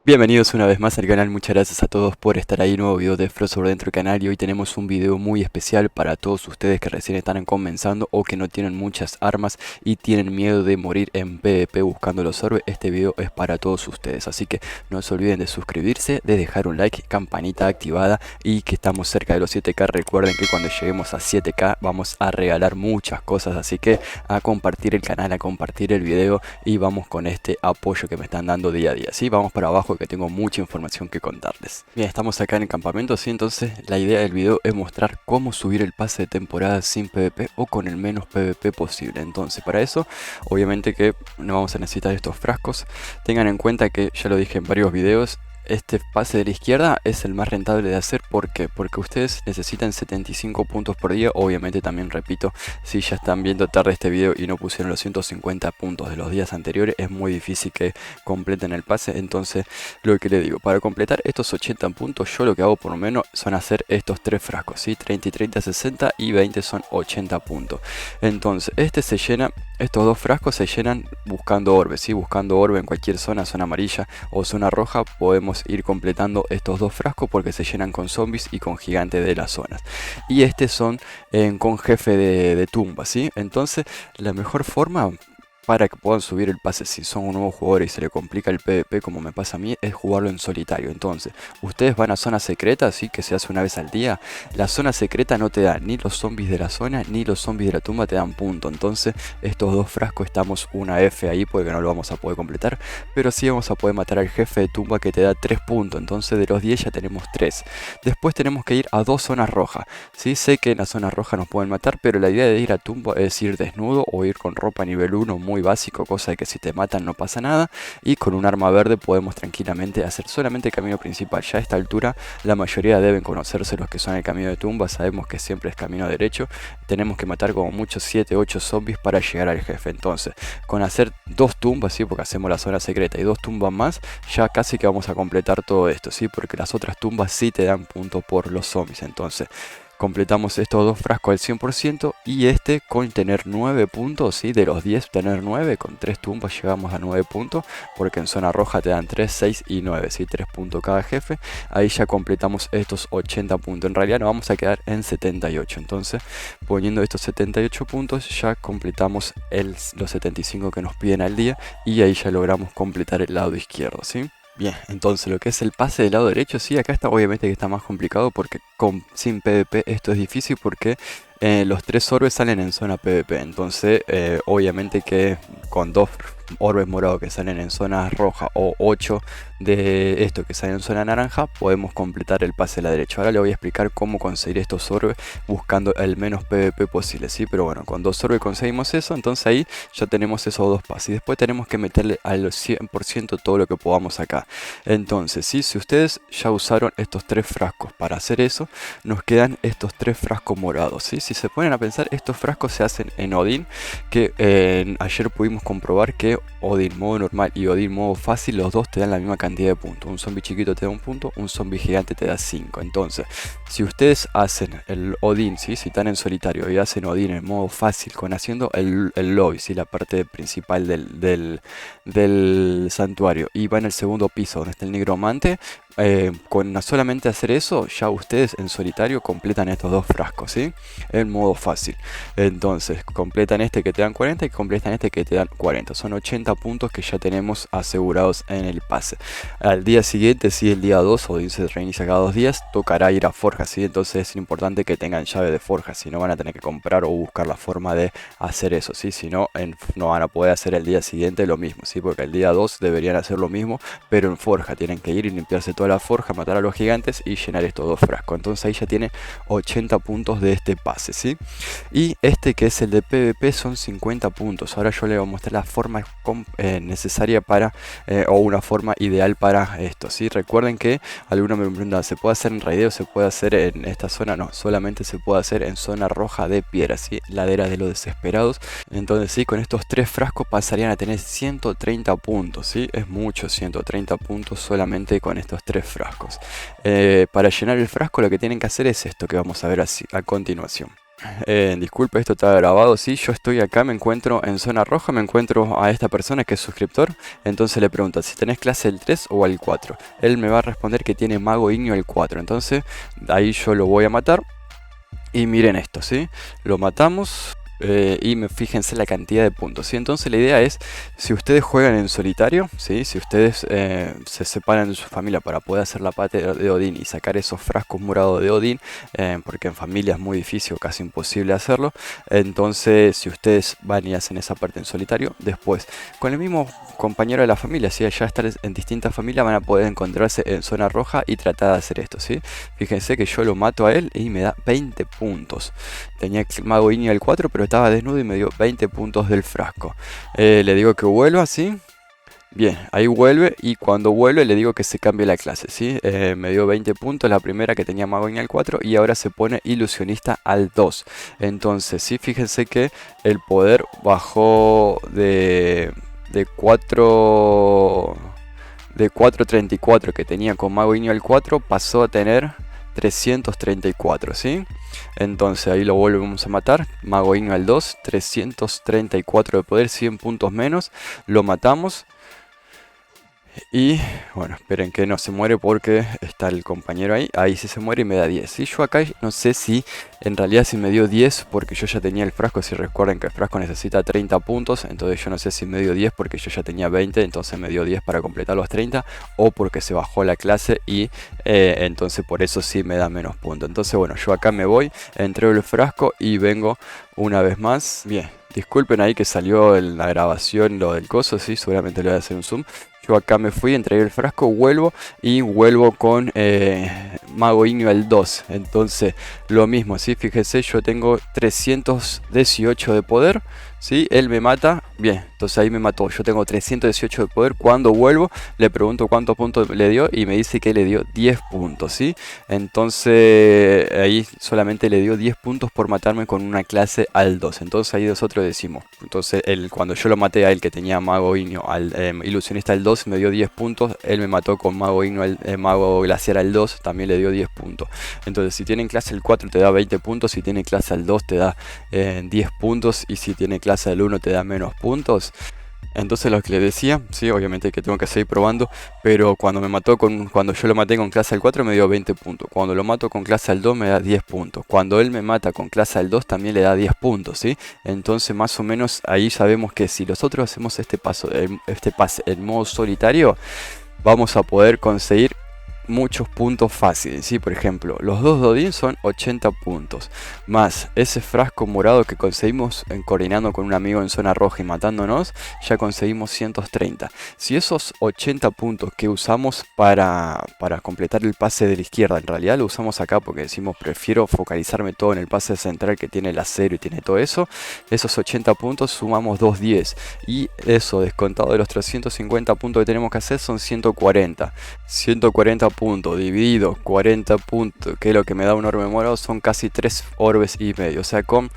Bienvenidos una vez más al canal, muchas gracias a todos por estar ahí, nuevo video de Frost sobre dentro del canal y hoy tenemos un video muy especial para todos ustedes que recién están comenzando o que no tienen muchas armas y tienen miedo de morir en PvP buscando los orbes. Este video es para todos ustedes, así que no se olviden de suscribirse, de dejar un like, campanita activada y que estamos cerca de los 7K. Recuerden que cuando lleguemos a 7K vamos a regalar muchas cosas, así que a compartir el canal, a compartir el video y vamos con este apoyo que me están dando día a día. ¿Sí? Vamos para abajo que tengo mucha información que contarles. Bien, estamos acá en el campamento, ¿sí? Entonces la idea del video es mostrar cómo subir el pase de temporada sin PvP o con el menos PvP posible. Entonces para eso, obviamente que no vamos a necesitar estos frascos. Tengan en cuenta que ya lo dije en varios videos, este pase de la izquierda es el más rentable de hacer. ¿Por qué? Porque ustedes necesitan 75 puntos por día. Obviamente también repito, si ya están viendo tarde este video y no pusieron los 150 puntos de los días anteriores, es muy difícil que completen el pase. Entonces lo que les digo, para completar estos 80 puntos, yo lo que hago por lo menos son hacer estos tres frascos, ¿sí? 30 y 30, 60 y 20 son 80 puntos. Entonces este se llena, estos dos frascos se llenan buscando orbes, ¿sí? Buscando orbe en cualquier zona amarilla o zona roja, podemos ir completando estos dos frascos porque se llenan con zombies y con gigantes de las zonas. Y estos son con jefe de tumba, ¿sí? Entonces la mejor forma para que puedan subir el pase si son un nuevo jugador y se le complica el PvP como me pasa a mí, es jugarlo en solitario. Entonces, ustedes van a zona secreta, ¿sí? Que se hace una vez al día. La zona secreta no te da ni los zombies de la zona ni los zombies de la tumba te dan punto. Entonces, estos dos frascos estamos una F ahí porque no lo vamos a poder completar. Pero sí vamos a poder matar al jefe de tumba que te da 3 puntos. Entonces, de los 10 ya tenemos 3. Después tenemos que ir a dos zonas rojas. Sí, sé que en la zona roja nos pueden matar, pero la idea de ir a tumba es ir desnudo o ir con ropa nivel 1 muy básico, cosa de que si te matan no pasa nada, y con un arma verde podemos tranquilamente hacer solamente el camino principal. Ya a esta altura la mayoría deben conocerse los que son el camino de tumba, sabemos que siempre es camino derecho, tenemos que matar como muchos 7, 8 zombies para llegar al jefe. Entonces con hacer dos tumbas, ¿sí? Porque hacemos la zona secreta y dos tumbas más, ya casi que vamos a completar todo esto, ¿sí? Porque las otras tumbas sí te dan puntos por los zombies. Entonces completamos estos dos frascos al 100% y este con tener 9 puntos, ¿sí? De los 10 tener 9, con 3 tumbas llegamos a 9 puntos, porque en zona roja te dan 3, 6 y 9, ¿sí? 3 puntos cada jefe. Ahí ya completamos estos 80 puntos, en realidad nos vamos a quedar en 78, entonces poniendo estos 78 puntos ya completamos los 75 que nos piden al día y ahí ya logramos completar el lado izquierdo, ¿sí? Bien, entonces lo que es el pase del lado derecho, sí, acá está obviamente que está más complicado porque sin PvP esto es difícil porque los 3 orbes salen en zona PvP. Entonces obviamente que con 2 orbes morados que salen en zona roja o 8 de esto que salen en zona naranja, podemos completar el pase de la derecha. Ahora le voy a explicar cómo conseguir estos orbes buscando el menos PvP posible, ¿sí? Pero bueno, con 2 orbes conseguimos eso, entonces ahí ya tenemos esos dos pases. Y después tenemos que meterle al 100% todo lo que podamos acá. Entonces, ¿sí? Si ustedes ya usaron estos 3 frascos para hacer eso, nos quedan estos 3 frascos morados, ¿sí? Si se ponen a pensar, estos frascos se hacen en Odín, que ayer pudimos comprobar que Odín modo normal y Odín modo fácil, los dos te dan la misma cantidad de puntos. Un zombie chiquito te da un punto, un zombie gigante te da 5. Entonces, si ustedes hacen el Odín, ¿sí? Si están en solitario y hacen Odín en modo fácil con haciendo el lobby, ¿sí? La parte principal del santuario, y van al segundo piso donde está el nigromante, con solamente hacer eso, ya ustedes en solitario completan estos dos frascos, ¿sí? En modo fácil. Entonces, completan este que te dan 40 y completan este que te dan 40. Son 80 puntos que ya tenemos asegurados en el pase. Al día siguiente, si el día 2 o se reinicia cada 2 días, tocará ir a forja, ¿sí? Entonces es importante que tengan llave de forja, si no van a tener que comprar o buscar la forma de hacer eso, ¿sí? Si no, no van a poder hacer el día siguiente lo mismo, ¿sí? Porque el día 2 deberían hacer lo mismo, pero en forja tienen que ir y limpiarse toda la forja, matar a los gigantes y llenar estos dos frascos. Entonces ahí ya tiene 80 puntos de este pase, ¿sí? Y este que es el de PvP son 50 puntos. Ahora yo le voy a mostrar la forma necesaria para o una forma ideal para esto, ¿sí? Recuerden que algunos me preguntan, ¿se puede hacer en raideo? ¿Se puede hacer en esta zona? No, solamente se puede hacer en zona roja de piedra, ¿sí? Ladera de los desesperados. Entonces sí, con estos 3 frascos pasarían a tener 130 puntos, ¿sí? Es mucho, 130 puntos solamente con estos 3 frascos. Para llenar el frasco lo que tienen que hacer es esto que vamos a ver así, a continuación. Disculpe, esto está grabado. Sí, yo estoy acá, me encuentro en zona roja, me encuentro a esta persona que es suscriptor. Entonces le pregunto si tenés clase el 3 o el 4. Él me va a responder que tiene mago ignio el 4. Entonces ahí yo lo voy a matar. Y miren esto, ¿sí? Lo matamos. Fíjense la cantidad de puntos, ¿sí? Entonces la idea es, si ustedes juegan en solitario, ¿sí? Si ustedes se separan de su familia para poder hacer la parte de Odín y sacar esos frascos morados de Odín, porque en familia es muy difícil o casi imposible hacerlo, entonces si ustedes van y hacen esa parte en solitario, después con el mismo compañero de la familia, si ya están en distintas familias, van a poder encontrarse en zona roja y tratar de hacer esto, ¿sí? Fíjense que yo lo mato a él y me da 20 puntos. Tenía el mago ignio al 4, pero estaba desnudo y me dio 20 puntos del frasco. Le digo que vuelva, ¿sí? Bien, ahí vuelve y cuando vuelve le digo que se cambie la clase, ¿sí? Me dio 20 puntos, la primera que tenía mago ignio al 4 y ahora se pone ilusionista al 2. Entonces, sí, fíjense que el poder bajó de 4... De 434 que tenía con mago ignio al 4 pasó a tener 334, ¿sí? Entonces ahí lo volvemos a matar. Mago ignio al 2, 334 de poder, 100 puntos menos. Lo matamos. Y bueno, esperen que no se muere porque está el compañero ahí. Ahí sí se muere y me da 10. Y yo acá no sé si en realidad si me dio 10 porque yo ya tenía el frasco. Si recuerden que el frasco necesita 30 puntos. Entonces yo no sé si me dio 10 porque yo ya tenía 20. Entonces me dio 10 para completar los 30. O porque se bajó la clase y entonces por eso sí me da menos puntos. Entonces bueno, yo acá me voy, entrego el frasco y vengo una vez más. Bien, disculpen ahí que salió en la grabación lo del coso. Sí, seguramente le voy a hacer un zoom. Yo acá me fui, entregué el frasco, vuelvo y vuelvo con mago ignio al 2. Entonces lo mismo, ¿sí? Fíjese, yo tengo 318 de poder, ¿sí? Él me mata, bien, entonces ahí me mató. Yo tengo 318 de poder. Cuando vuelvo le pregunto cuántos puntos le dio y me dice que le dio 10 puntos, ¿sí? Entonces ahí solamente le dio 10 puntos por matarme con una clase al 2. Entonces ahí nosotros decimos, entonces cuando yo lo maté a él que tenía mago ignio al ilusionista al 2 me dio 10 puntos. Él me mató con mago ignio mago glaciar al 2, también le dio 10 puntos. Entonces si tienen clase al 4 te da 20 puntos, si tiene clase al 2 te da 10 puntos y si tiene clase al 1 te da menos puntos. Entonces lo que le decía, sí, obviamente que tengo que seguir probando, pero cuando yo lo maté con clase al 4 me dio 20 puntos, cuando lo mato con clase al 2 me da 10 puntos, cuando él me mata con clase al 2 también le da 10 puntos, ¿sí? Entonces más o menos ahí sabemos que si nosotros hacemos este pase en modo solitario, vamos a poder conseguir muchos puntos fáciles, ¿sí? Por ejemplo, los dos Dodin son 80 puntos, más ese frasco morado que conseguimos coordinando con un amigo en zona roja y matándonos, ya conseguimos 130. Si esos 80 puntos que usamos para completar el pase de la izquierda, en realidad lo usamos acá porque decimos prefiero focalizarme todo en el pase central que tiene el acero y tiene todo eso, esos 80 puntos sumamos 210 y eso descontado de los 350 puntos que tenemos que hacer son 140. 140 puntos dividido 40 puntos, que es lo que me da un orbe morado, son casi 3 orbes y medio. O sea, con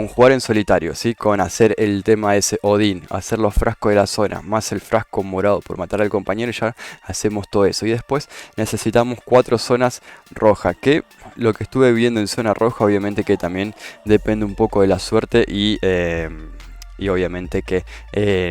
jugar en solitario, ¿sí? Con hacer el tema ese Odín, hacer los frascos de la zona, más el frasco morado por matar al compañero, ya hacemos todo eso. Y después necesitamos 4 zonas rojas, que lo que estuve viendo en zona roja, obviamente que también depende un poco de la suerte y obviamente que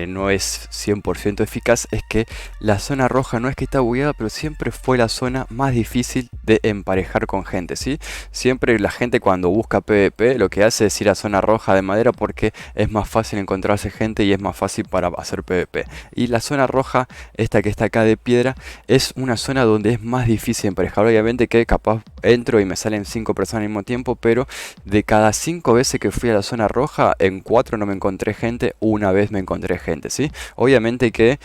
no es 100% eficaz, es que la zona roja no es que está bugueada, pero siempre fue la zona más difícil de emparejar con gente, ¿sí? Siempre la gente cuando busca PvP lo que hace es ir a zona roja de madera porque es más fácil encontrarse gente y es más fácil para hacer PvP. Y la zona roja, esta que está acá de piedra, es una zona donde es más difícil emparejar. Obviamente que capaz entro y me salen 5 personas al mismo tiempo, pero de cada 5 veces que fui a la zona roja, en 4 no me encontré gente, una vez me encontré gente, ¿sí? Obviamente que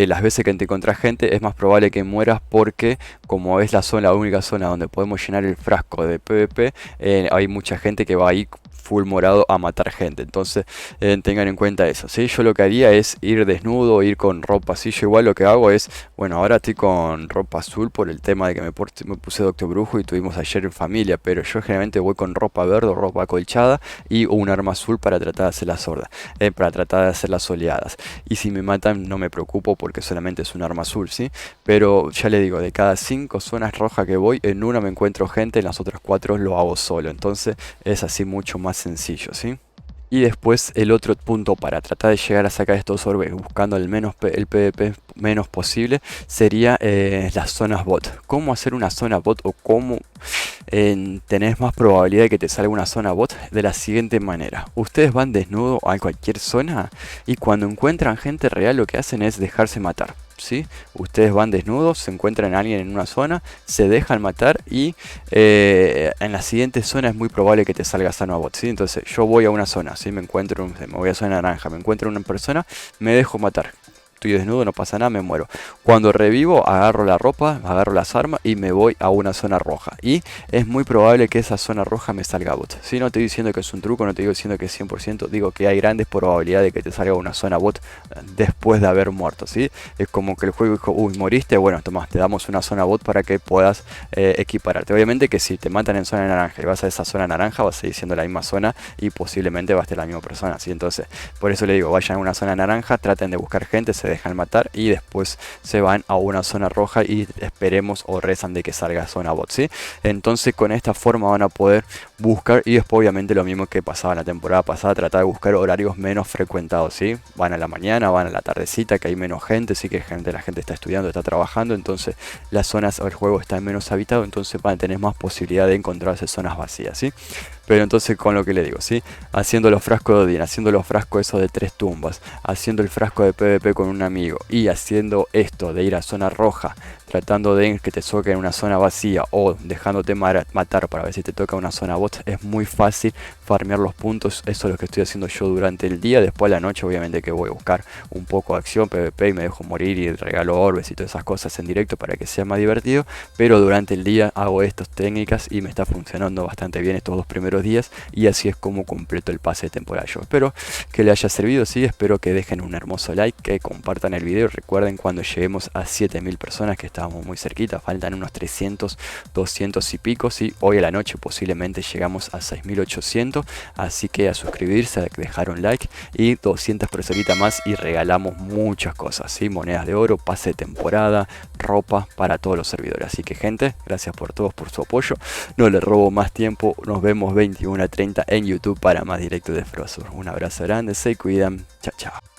las veces que te encontrás gente es más probable que mueras porque como es la única zona donde podemos llenar el frasco de PvP, hay mucha gente que va ahí full morado a matar gente. Entonces tengan en cuenta eso, ¿sí? Yo lo que haría es ir desnudo, ir con ropa así. Yo igual lo que hago es, bueno, ahora estoy con ropa azul por el tema de que me puse Doctor Brujo y tuvimos ayer en familia, pero yo generalmente voy con ropa verde o ropa acolchada y un arma azul para tratar de hacer la sorda, para tratar de hacer las oleadas. Y si me matan no me preocupo porque solamente es un arma azul, ¿sí? Pero ya le digo, de cada 5 zonas rojas que voy, en una me encuentro gente, en las otras 4 lo hago solo. Entonces es así mucho más sencillo, ¿sí? Y después el otro punto para tratar de llegar a sacar estos orbes buscando el PvP menos posible sería las zonas bot. ¿Cómo hacer una zona bot o cómo tenés más probabilidad de que te salga una zona bot? De la siguiente manera: ustedes van desnudo a cualquier zona y cuando encuentran gente real lo que hacen es dejarse matar, ¿sí? Ustedes van desnudos, se encuentran a alguien en una zona, se dejan matar y en la siguiente zona es muy probable que te salga zona bot, ¿sí? Entonces yo voy a una zona, ¿sí? Me voy a zona naranja, me encuentro una persona, me dejo matar. Estoy desnudo, no pasa nada, me muero. Cuando revivo, agarro la ropa, agarro las armas y me voy a una zona roja. Y es muy probable que esa zona roja me salga bot. Si no estoy diciendo que es un truco, no estoy diciendo que es 100%, digo que hay grandes probabilidades de que te salga una zona bot después de haber muerto, ¿sí? Es como que el juego dijo, uy, moriste, bueno, toma, te damos una zona bot para que puedas equipararte. Obviamente que si te matan en zona naranja y vas a esa zona naranja, vas a seguir siendo la misma zona y posiblemente va a estar la misma persona, ¿sí? Entonces, por eso le digo, vayan a una zona naranja, traten de buscar gente, se dejan matar y después se van a una zona roja y esperemos o rezan de que salga zona bot, ¿sí? Entonces con esta forma van a poder buscar y después obviamente lo mismo que pasaba en la temporada pasada, tratar de buscar horarios menos frecuentados, ¿sí? Van a la mañana, van a la tardecita, que hay menos gente, sí que la gente está estudiando, está trabajando, entonces las zonas o el juego está menos habitado, entonces van a tener más posibilidad de encontrarse zonas vacías, ¿sí? Pero entonces con lo que le digo, ¿sí? Haciendo los frascos de Odín, haciendo los frascos esos de 3 tumbas, haciendo el frasco de PvP con un amigo y haciendo esto de ir a zona roja, tratando de que te toque en una zona vacía o dejándote matar para ver si te toca una zona bot, es muy fácil farmear los puntos. Eso es lo que estoy haciendo yo durante el día. Después a la noche obviamente que voy a buscar un poco de acción PvP y me dejo morir y regalo orbes y todas esas cosas en directo para que sea más divertido, pero durante el día hago estas técnicas y me está funcionando bastante bien estos 2 primeros días y así es como completo el pase de temporada. Yo espero que les haya servido, sí, espero que dejen un hermoso like, que compartan el video. Recuerden cuando lleguemos a 7000 personas, que estábamos muy cerquita, faltan unos 300, 200 y pico, sí, hoy a la noche posiblemente llegamos a 6800, así que a suscribirse, a dejar un like y 200 personitas más y regalamos muchas cosas, sí, monedas de oro, pase de temporada, ropa para todos los servidores. Así que gente, gracias por todos por su apoyo, no les robo más tiempo, nos vemos 21:30 en YouTube para más directos de Frosur. Un abrazo grande, se cuidan, chao chao.